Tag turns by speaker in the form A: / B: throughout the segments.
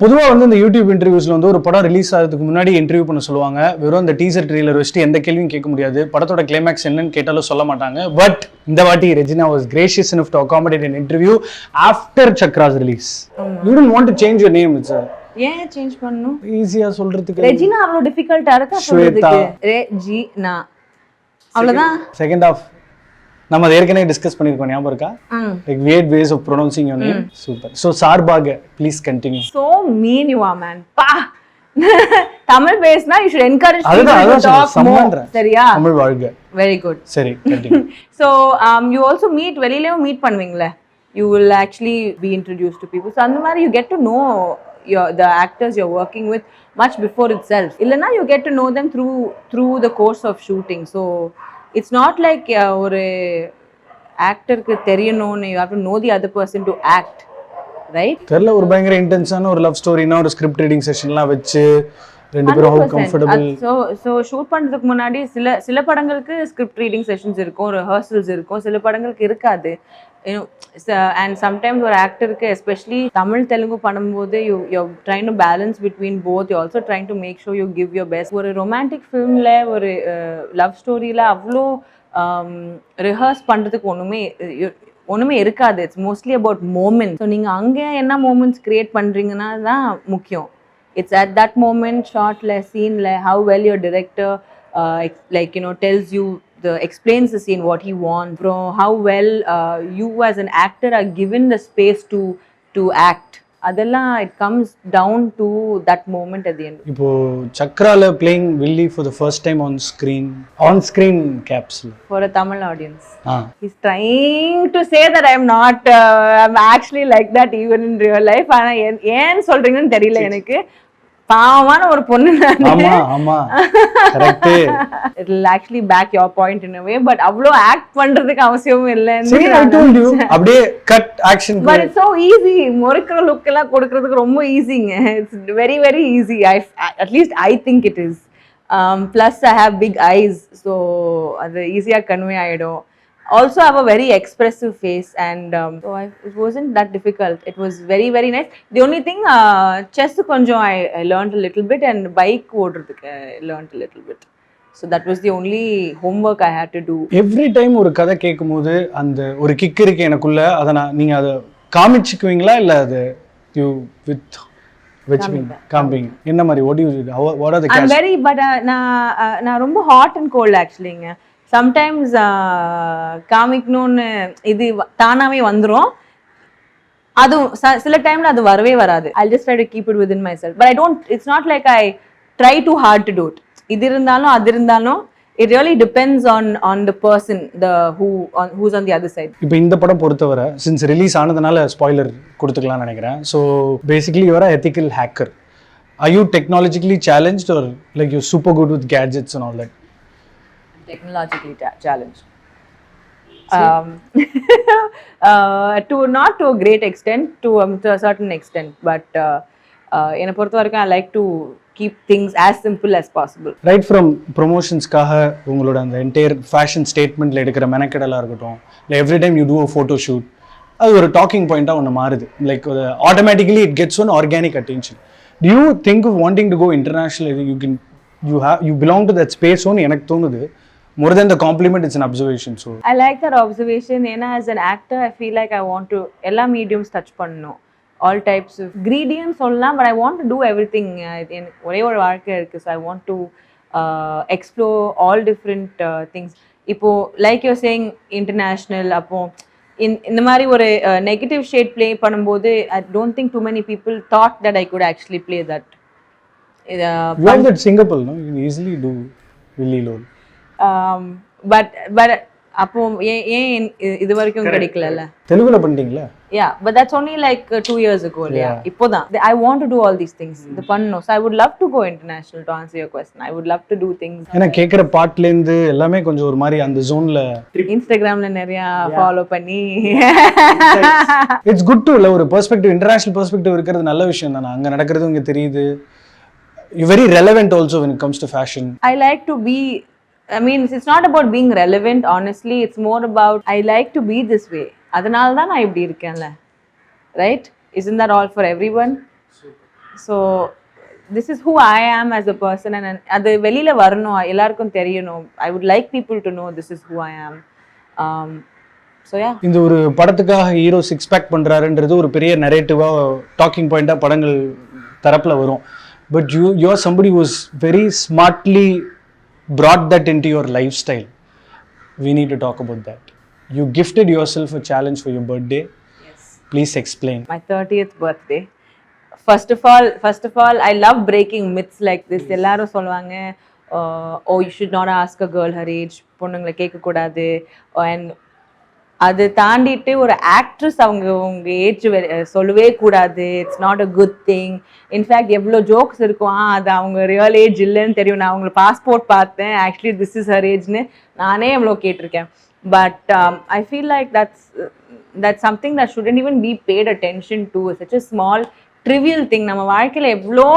A: பொதுவாக வந்து இந்த யூடியூப் இன்டர்வியூஸ்ல வந்து ஒரு படம் ரிலீஸ் ஆகிறதுக்கு முன்னாடி இன்டர்வியூ பண்ண சொல்லுவாங்க. வெறும் இந்த டீசர் ட்ரெய்லர் வச்சுட்டு எந்த கேள்வியும் கேட்க முடியாது. படத்தோட கிளைமேக்ஸ் என்னன்னு கேட்டாலும் சொல்ல மாட்டாங்க. பட் இந்த வாட்டி Regina was gracious enough to accommodate an interview after Chakra's release. You didn't want to change your name, it's
B: ஏன் சேஞ்ச் பண்ணனும்?
A: ஈஸியா சொல்றதுக்கு.
B: ரெஜினா அவ்வளவு டிஃபிகல்ட்டா இருக்கா சொல்றதுக்கு? ரெஜினா அவ்வளவுதான்.
A: செகண்ட் ஆஃப் நம்ம ஏற்கனவே டிஸ்கஸ் பண்ணிருக்கோம், ஞாபகம் இருக்கா? Like weird ways of pronouncing your name. Super. So சார்பாக please continue.
B: So mean you are, man. பா தமிழ் பேசினா you should encourage people to talk more. சரியா?
A: தமிழ் வாழ்க.
B: Very good.
A: சரி, continue.
B: So you also meet வெளியில meet பண்ணுவீங்களே. You will actually be introduced to people. So அந்த மாதிரி you get to know the actors you're working with much before itself. Illana you get to know them through the course of shooting. So it's not like ஒரு ஆக்டருக்கு தெரியணும்னு you have to know the other person to act, right?
A: தெரியல, ஒரு பயங்கர இன்டென்ஸான ஒரு love ஸ்டோரினா ஒரு script reading செஷன்லாம் வச்சு ரெண்டு பேரும் how comfortable.
B: So ஷூட் பண்றதுக்கு முன்னாடி சில படங்களுக்கு ஸ்கிரிப்ட் ரீடிங் செஷன்ஸ் இருக்கும், ரிஹர்சல்ஸ் இருக்கும், சில படங்களுக்கு இருக்காது. And sometimes ஒரு ஆக்டருக்கு எஸ்பெஷலி தமிழ் தெலுங்கு பண்ணும்போது you're trying to balance between both. You're also trying to make sure you give your best. ஒரு ரொமான்டிக் ஃபிலிம்ல ஒரு லவ் ஸ்டோரியில அவ்வளோ ரிஹர்ஸ் பண்றதுக்கு ஒண்ணுமே இருக்காது. It's mostly about moment. So நீங்க அங்கே என்ன மூமெண்ட்ஸ் கிரியேட் பண்றீங்கன்னா தான் முக்கியம். It's at that moment, shotல sceneல how well your director tells you, explains the scene what he wants, from how well you as an actor are given the space to act. அதெல்லாம் it comes down to that moment at the end.
A: இப்போ சக்ரால playing Willy for the first time on screen caps
B: for a Tamil audience. He's trying to say that I'm actually like that even in real life. ஆனா ஏன் சொல்றீங்கன்னு தெரியல எனக்கு. பாவமான ஒரு பொண்ணு நான்.
A: ஆமா ஆமா correct.
B: It will actually back your point in a way, but அவ்ளோ ஆக்ட் பண்றதுக்கு அவசியம் இல்ல.
A: I told you அப்படியே cut action.
B: But it's so easy. முறுக்குற லுக் எல்லாம் கொடுக்கிறதுக்கு ரொம்ப ஈஸிங்க. It's very very easy. At least I think it is. Plus I have big eyes, so அது ஈஸியா கன்வே ஆயிடும். Also have a very expressive face, and so it wasn't that difficult. It was very very nice. The only thing chess konjam I learned a little bit, and bike ஓடுறதுக்கு I learned a little bit. So that was the only homework I had to do.
A: Every time ஒரு கதை கேட்கும்போது அந்த ஒரு kick இருக்கு எனக்குள்ள, அத நீங்க அத காமிச்சுக்குவீங்களா இல்ல அது you with camping என்ன மாதிரி what are the
B: I'm very but நான் ரொம்ப hot and cold actually. Sometimes காமிக்கணும்னு இது தானாவே வந்துரும். அது சில டைம்ல அது வரவே வராது. I'll just try to keep it within myself, but it's not like I try too hard to do it. இது இருந்தாலும் அது இருந்தாலும் it really depends on the person who's on the other side.
A: இப்போ இந்த படம் பொறுத்தவரை since ரிலீஸ் ஆனதுனால spoiler கொடுத்துக்கலாம்னு நினைக்கிறேன். So basically you are an ethical hacker. Are you technologically challenged or like you're super good with gadgets and all that?
B: Technologically challenged. Not to a great extent, to a certain extent, but என்னை பொறுத்த வரைக்கும் I like to keep things as simple as possible.
A: Right from promotionsக்காக உங்களோட அந்த entire fashion statementல எடுக்கிற மெனக்கெடலா இருக்கட்டும், every time you do a photo shoot, அது ஒரு docking பாயிண்டா ஒன்று மாறுது. Like automatically it gets one organic attention. Do you think of wanting to go international? You belong to that space ஒன்று எனக்கு தோணுது. More than the compliment, it's an observation. So
B: I like that observation. As an actor, I feel like I want to எல்லா mediums touch பண்ணணும், all types of ingredients சொல்லலாம், but I want to do everything. ஒரே ஒரு வாழ்க்கை இருக்கு, so I want to explore all different things. இப்போ like you're saying international, அப்போ இந்த மாதிரி ஒரு நெகட்டிவ் ஷேட் ப்ளே பண்ணும்போது I don't think too many people thought that I could actually play that.
A: You have that Singapore, no? You can easily do Willy Lol.
B: but அப்போ ஏன் இது வரைக்கும் கிடைக்கல?
A: தெலுங்குல பண்ணிட்டீங்களா?
B: Yeah, but that's only like 2 years ago. இப்போதான் I want to do all these things. இது பண்ணணும். So I would love to go international, to answer your question. I would love to do things.
A: ஏன்னா கேக்குற பாட்ல இருந்து எல்லாமே கொஞ்சம் ஒரு மாதிரி அந்த ஜோன்ல
B: இன்ஸ்டாகிராம்ல நிறைய ஃபாலோ பண்ணி
A: இட்ஸ் குட் டு ஒரு பெர்ஸ்பெக்டிவ், இன்டர்நேஷனல் பெர்ஸ்பெக்டிவ் இருக்கிறது நல்ல விஷயம் தானே. அங்க நடக்கிறது இங்க தெரியுது. You very relevant also when it comes to fashion.
B: I like to be, it's not about being relevant, honestly. It's more about I like to be this way. அதனால தான் நான் இப்படி இருக்கேன்ல, right? Isn't that all for everyone? So this is who I am as a person, and அது வெளியில வரணும், எல்லாருக்கும் தெரியணும். I would like people to know this is who I am. So yeah.
A: இந்த ஒரு படத்துக்காக ஹீரோ சிக்ஸ் பேக் பண்றாருன்றது ஒரு பெரிய நரேட்டிவா டாக்கிங் பாயிண்டா படங்கள் தரப்புல வரும். But you are somebody was very smartly brought that into your lifestyle. We need to talk about that. You gifted yourself a challenge for your birthday.
B: Yes.
A: Please explain.
B: My 30th birthday. First of all, I love breaking myths like this. எல்லாரும் சொல்லுவாங்க, oh, you should not ask a girl her age, பொண்ணுங்களை கேட்கக்கூடாது. And அது தாண்டிட்டு ஒரு actress அவங்க age சொல்லவே கூடாது, it's not a good thing. In fact எவ்வளோ ஜோக்ஸ் இருக்கும், அது அவங்க ரியல் ஏஜ் இல்லைன்னு தெரியும். நான் அவங்களை பாஸ்போர்ட் பார்த்தேன், ஆக்சுவலி திஸ் இஸ் ஹர் ஏஜ்னு நானே எவ்வளோ கேட்டிருக்கேன். But I feel like that's something that shouldn't even be paid attention to. Such a small trivial thing. நம்ம வாழ்க்கையில் எவ்வளோ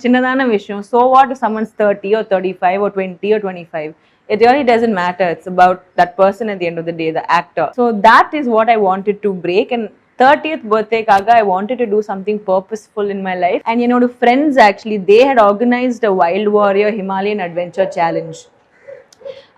B: சின்னதான விஷயம். So what if someone's 30 or 35 or 20 or 25? It really doesn't matter. It's about that person at the end of the day, the actor. So that is what I wanted to break. And 30th birthday kaga, I wanted to do something purposeful in my life. And you know, the friends actually, they had organized a Wild Warrior Himalayan Adventure Challenge.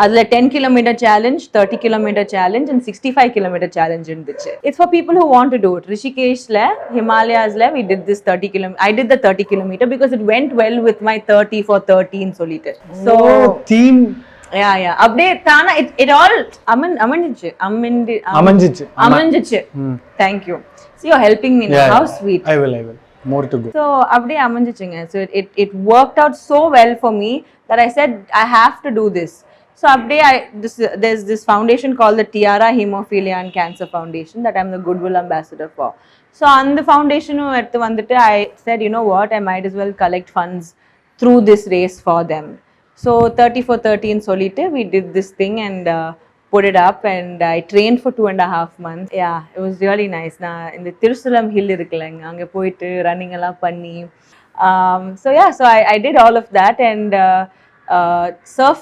B: அதில் 10-kilometer challenge, 30-kilometer challenge and 65-kilometer challenge இருந்துச்சு. It's for people who want to do it. ரிஷிகேஷ்ல, ஹிமாலயாஸ்ல we did this 30-kilometer. I did the 30-kilometer because it went well with my 30 for 30 ன்னு சொல்லிட்டு. So
A: theme
B: அப்படியே தானா it all அமைஞ்சிச்சு. Thank you. See, you're helping me now. How sweet.
A: I will. More to go.
B: So அப்படியே அமைஞ்சிச்சுங்க. So it worked out so well for me that I said I have to do this. So அப்படியே there's this foundation called the Tiara Hemophilia and Cancer Foundation that I'm the Goodwill Ambassador for. So அந்த ஃபவுண்டேஷனும் எடுத்து வந்துட்டு I said, you know what, I might as well collect funds through this race for them. So 30 for 30 ன்னு சொல்லிட்டு we did this thing and put it up and I trained for 2.5 months. Yeah, it was really nice. நான் இந்த திருசுலம் hill இருக்குல்லங்க, அங்கே போயிட்டு running எல்லாம் பண்ணி so yeah, so I did all of that and surf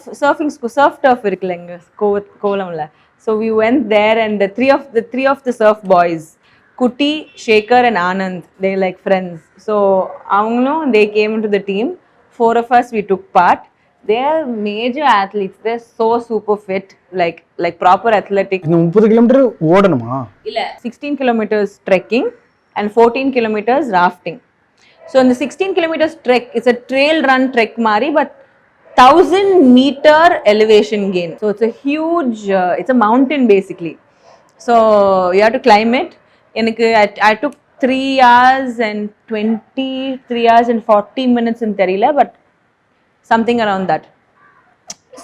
B: turf இருக்குல்லங்க கோவலம்ல. So we went there and the three of the surf boys, Kuti, Shekhar and Anand, they like friends. So அவங்களும் they came into the team. 4 of us we took part. They are major athletes. They're so super fit, like proper athletic.
A: இந்த 30 kilometre ஓடணுமா?
B: இல்ல, 16 kilometers trekking and 14 kilometers rafting. So in the 16 kilometers trek, it's a trail run trek mari, but 1000-meter elevation gain. So it's a huge, it's a mountain basically. So you have to climb it. I took 3 hours and 40 minutes in Terila, but something around that.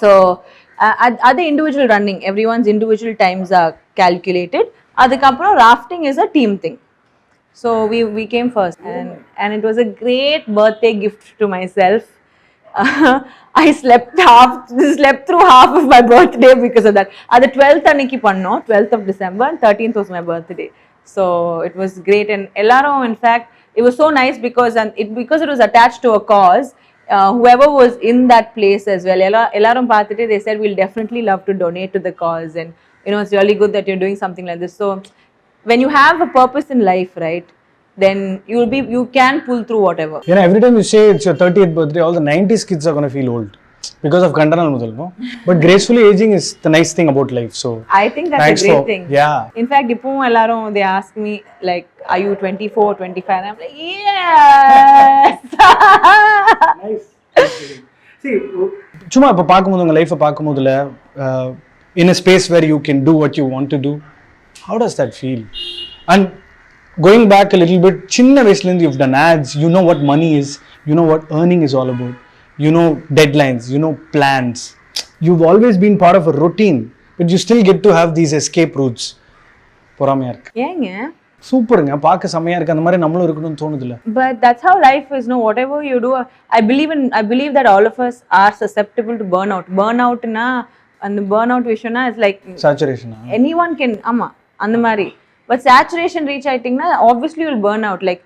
B: So other individual running, everyone's individual times are calculated. Adukapra rafting is a team thing. So we came first and it was a great birthday gift to myself. I slept through half of my birthday because of that. The 12th aniki panno, 12th of December, and 13th was my birthday. So it was great, and Ellaro, in fact, it was so nice because it was attached to a cause. Whoever was in that place as well, Ellarum Pathite, they said we'll definitely love to donate to the cause, and you know, it's really good that you're doing something like this. So when you have a purpose in life, right, then you can pull through whatever.
A: You know, every time you say it's your 30th birthday, all the 90s kids are going to feel old because of Kandanal Mudal, no? But gracefully aging is the nice thing about life. So
B: I think that's a great thing.
A: Yeah.
B: In fact, ipo ellarum they ask me like, are you 24, 25? And I'm like, yes.
A: Nice. See, சும்மா இப்போ பார்க்கும்போது உங்கள் லைஃப்பை பார்க்கும்போதுல in a space where you can do what you want to do, how does that feel? And going back a little bit, சின்ன வயசுலேருந்து you've done ads, you know what money is, you know what earning is all about, you know deadlines, you know plans. You've always been part of a routine, but you still get to have these escape routes. பொறாமையா இருக்கு.
B: ஏங்க?
A: சூப்பருங்க, பார்க்க செம்மையா இருக்கு. அந்த மாதிரி நம்மளும் இருக்கணும்னு தோணுதுல.
B: But that's how life is. No, whatever you do, I believe that all of us are susceptible to burnout. Burnout na, and the burnout விஷயம்னா it's like
A: saturation.
B: Anyone can, ஆமா அந்த மாதிரி. But saturation reach ஆயிட்டீங்கன்னா obviously you'll burn out, like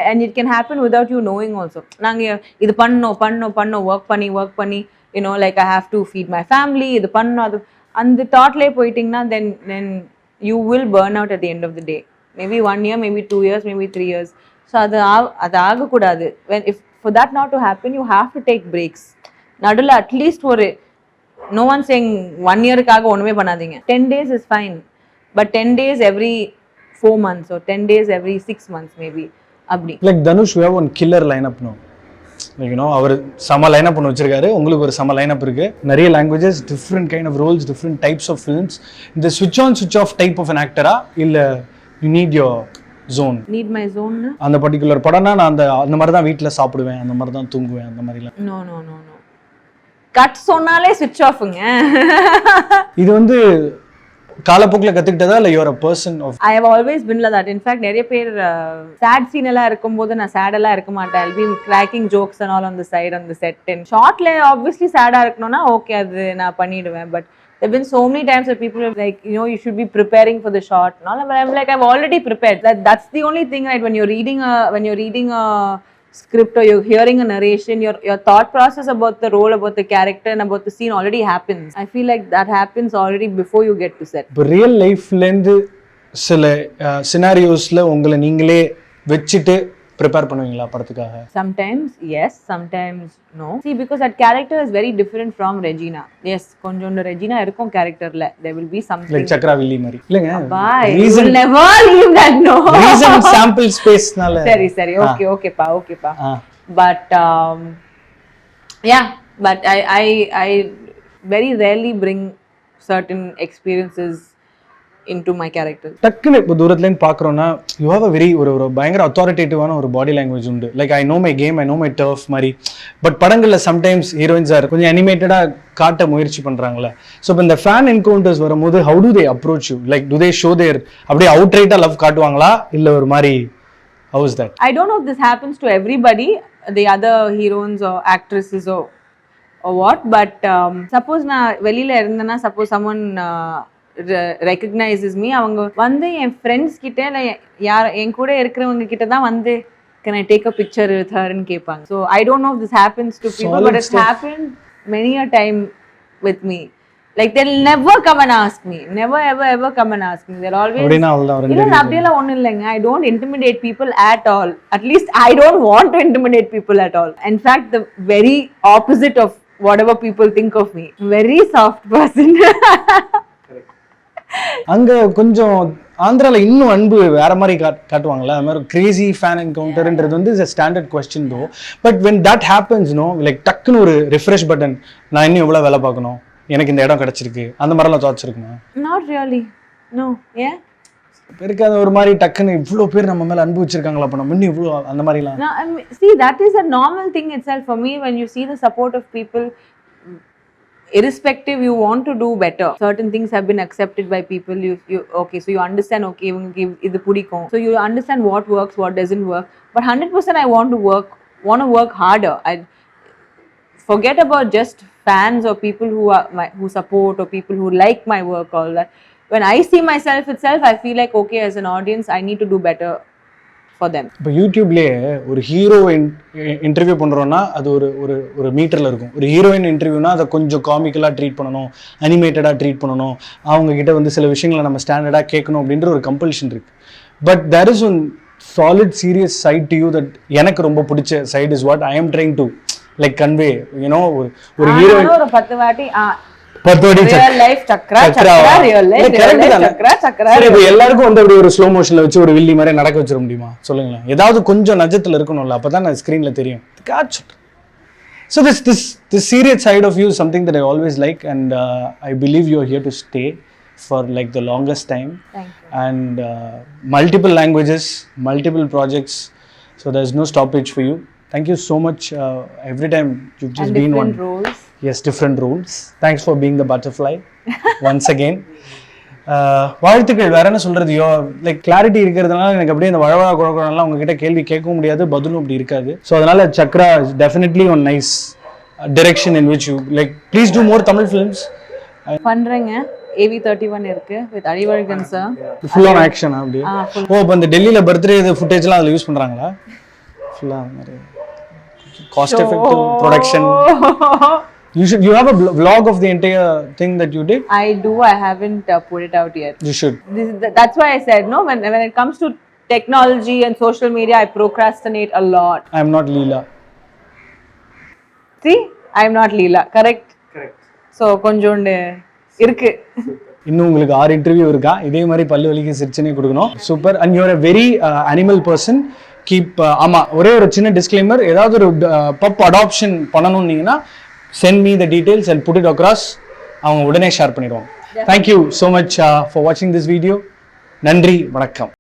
B: and it can happen without you knowing also. நாங்க இது பண்ணோம் work பண்ணி you know, like I have to feed my family, இது பண்ணோம் அது அந்த தாட்லயே போயிட்டீங்கன்னா then you will burn out at the end of the day. Maybe 1 year, maybe 2 years, maybe 3 years. So அது ஆகக்கூடாது. if for that not to happen you have to take breaks. நடுவில் at least ஒரு no one saying 1 yearக்காக ஒண்ணுமே பண்ணாதீங்க. 10 days is fine, but 10 days every 4 months or 10 days every 6 months maybe அப்படி.
A: Like Dhanush, we have one killer lineup now. Like, you know, அவர் சம lineup ஒன்று வச்சிருக்காரு, உங்களுக்கு ஒரு சம லைனப் இருக்கு, நிறைய languages, different kind of Rolle's, different types of films. இந்த ஸ்விட்ச் ஆன் ஸ்விட்ச் ஆஃப் டைப் ஆஃப் அன் ஆக்டரா இல்ல you need your zone?
B: NEET my zone. அந்த
A: பர்டிகுலர் படம்னா நான் அந்த மாதிரி தான் வீட்டில் சாப்பிடுவேன், அந்த மாதிரி தான் தூங்குவேன், அந்த மாதிரிலாம்.
B: No no no no, cut சொன்னாலே ஸ்விட்ச் ஆஃப்ங்க.
A: இது வந்து காலப்போக்கில் கற்றுக்கிட்டதா இல்லை your a person off?
B: I have always been like that. In fact நிறைய பேர் சேட் சீன் எல்லாம் இருக்கும்போது நான் சேடெல்லாம் இருக்க மாட்டேன். I be cracking jokes and all on the side on the set. And ஷார்ட்ல ஆப்வியஸ்லி சேடா இருக்கணும்னா ஓகே, அது நான் பண்ணிடுவேன். But there have been so many times that people are like, you know, you should be preparing for the shot and all. But I'm like, I've already prepared. That's the only thing, right? When you're reading a script or you're hearing a narration, your thought process about the role, about the character and about the scene already happens. I feel like that happens already before you get to set.
A: But real life lende சில scenariosல உங்களை நீங்களே வெச்சிட்டு prepare பண்ணுவீங்களா படத்துக்காக?
B: Sometimes yes, sometimes no. See, because that character is very different from Regina. Yes, கொஞ்சம் Regina இருக்கும் characterல. There will be something
A: like Chakra வில்லி மாதிரி இல்லங்க.
B: Bye. You will never leave that, no.
A: Reason sample space நால.
B: சரி okay பா. But yeah, but I very rarely bring certain experiences into my character.
A: டக்குனு இப்போ தூரத்துலேருந்து பார்க்குறோன்னா யூ ஹேவ் அ வெரி ஒரு பயங்கர அத்தாரிட்டேட்டிவான ஒரு பாடி லாங்குவேஜ் உண்டு. Like I know my game, I know my turf மாதிரி. பட் படங்களில் சம்டைம்ஸ் ஹீரோயின்ஸ் ஆர் கொஞ்சம் அனிமேட்டடாக காட்ட முயற்சி பண்ணுறாங்களே. ஸோ இப்போ இந்த ஃபேன் என்கவுண்டர்ஸ் வரும்போது how to they approach you? Like to they show தேர் அப்படியே அவுட் ரைட்டாக லவ் காட்டுவாங்களா இல்லை ஒரு மாதிரி how is that?
B: I don't know if this happens to everybody, the other heroines or actresses or what, but suppose நான் வெளியில இருந்தேன்னா, suppose someone recognizes me, அவங்க வந்து என் ஃப்ரெண்ட்ஸ் கிட்ட இல்லை யார் என் கூட இருக்கிறவங்க கிட்ட தான் வந்து can I take a picture with her ன்னு கேட்பாங்க. So I don't know if this happens to people, but it's happened many a time with me. Like they'll never come and ask me, never ever come and ask me. They'll always இல்ல அப்படியெல்லாம் ஒன்றும் இல்லைங்க. I don't intimidate people at all. At least I don't want to intimidate people at all. In fact, the very opposite of whatever people think of me. Very soft person.
A: அங்க கொஞ்சம் ஆந்திரால இன்னும் அன்பு வேற மாதிரி காட்டுவாங்களா? அது மாதிரி கிரேசி ஃபேன் என்கவுண்டர்ன்றது வந்து is a standard question though. But when that happens, no, like டக்குன்னு ஒரு ரிஃப்ரெஷ் பட்டன், நான் இன்னும் எவ்வளவு வேலை பார்க்கணும், எனக்கு இந்த இடம் கிடைச்சிருக்கு, அந்த மாதிரிலாம் தாட்ஸ் இருக்குமா?
B: Not really. No. Yeah.
A: பேருக்கு அது ஒரு மாதிரி டக்குன்னு இவ்வளோ பேர் நம்ம மேல அன்பு வச்சிருக்காங்களா, அப்ப நம்ம இன்னும் இவ்வளோ அந்த மாதிரிலாம்?
B: No, I mean, see, that is a normal thing itself for me. When you see the support of people, irrespective, you want to do better. Certain things have been accepted by people. You okay, so you understand, okay, idu pudikum, so you understand what works, what doesn't work. But 100% I want to work harder. I forget about just fans or people who support or people who like my work, all that. When I see myself itself, I feel like, okay, as an audience I need to do better for them. இப்போ யூடியூப்லேயே ஒரு hero interview பண்ணுறோன்னா அது ஒரு மீட்டரில் இருக்கும். ஒரு heroine இன்டர்வியூனா அதை கொஞ்சம் காமிக்கலாக ட்ரீட் பண்ணணும், அனிமேட்டடாக ட்ரீட் பண்ணணும், அவங்கக்கிட்ட வந்து சில விஷயங்களை நம்ம ஸ்டாண்டர்டாக கேட்கணும் அப்படின்ற ஒரு கம்பல்ஷன் இருக்குது. But there is one solid serious side to you that எனக்கு ரொம்ப பிடிச்ச side is what I am trying to like convey. You know ஒரு ஹீரோயின் ஒரு 10 வாட்டி எல்லாருக்கும் வந்து அப்படி ஒரு ஸ்லோ மோஷன்ல வச்சு ஒரு வில்லி மாதிரி நடக்க வச்சிட முடியுமா சொல்லுங்களேன்? ஏதாவது கொஞ்சம் நஜத்துல இருக்கணும்ல, அப்பதான் நான் ஸ்கிரீன்ல தெரியும். So this serious side of you is something that I always like, and I believe you are here to stay for like the longest time. Thank you. And multiple languages, multiple projects, so there's no stoppage for you. Thank you so much. Every time you've just been one roles. Yes, different roles. Thanks for being the butterfly once again. வாழ்த்துக்கள். வேற என்ன சொல்றது, like clarity இருக்கிறதுனால எனக்கு அப்படியே இந்த வழவழா குழப்பம்லாம் உங்ககிட்ட கேள்வி கேட்கவும் முடியாது, பதிலும் அப்படி இருக்காது. ஸோ அதனால Chakra is definitely one nice direction in which you like please do more Tamil films. பண்றேங்க. AV31 இருக்கு வித் அடிவர்கன் சார். ஃபுல் ஆன் ஆக்ஷன் அப்படி. ஓ, இப்போ இந்த டெல்லியில பர்த்டே ஃபுட்டேஜ்லாம் அதில் யூஸ் பண்றாங்களா? ஃபுல்லா மாதிரி cost effective production. You have a vlog of the entire thing that you did? I do. I haven't put it out yet. You should. That's why I said no. When it comes to technology and social media, I procrastinate a lot.
A: I am not Leela.
B: See, I am not Leela. Correct. So கொஞ்சோண்டு இருக்கு.
A: இன்னும் உங்களுக்கு 6 interview இருக்கா? இதே மாதிரி பல்லு வலிக்கு சிரிச்சனே கொடுக்கணும். Super. And you are a very animal person. Keep ஆமா, ஒரே ஒரு சின்ன டிஸ்க்ளைமர், ஏதாவது ஒரு பப் அடாப்ஷன் பண்ணணும்னீங்கன்னா send me the details and put it across. அவங்க உடனே ஷேர் பண்ணிடுவாங்க. Thank you so much for watching this video. நன்றி, வணக்கம்.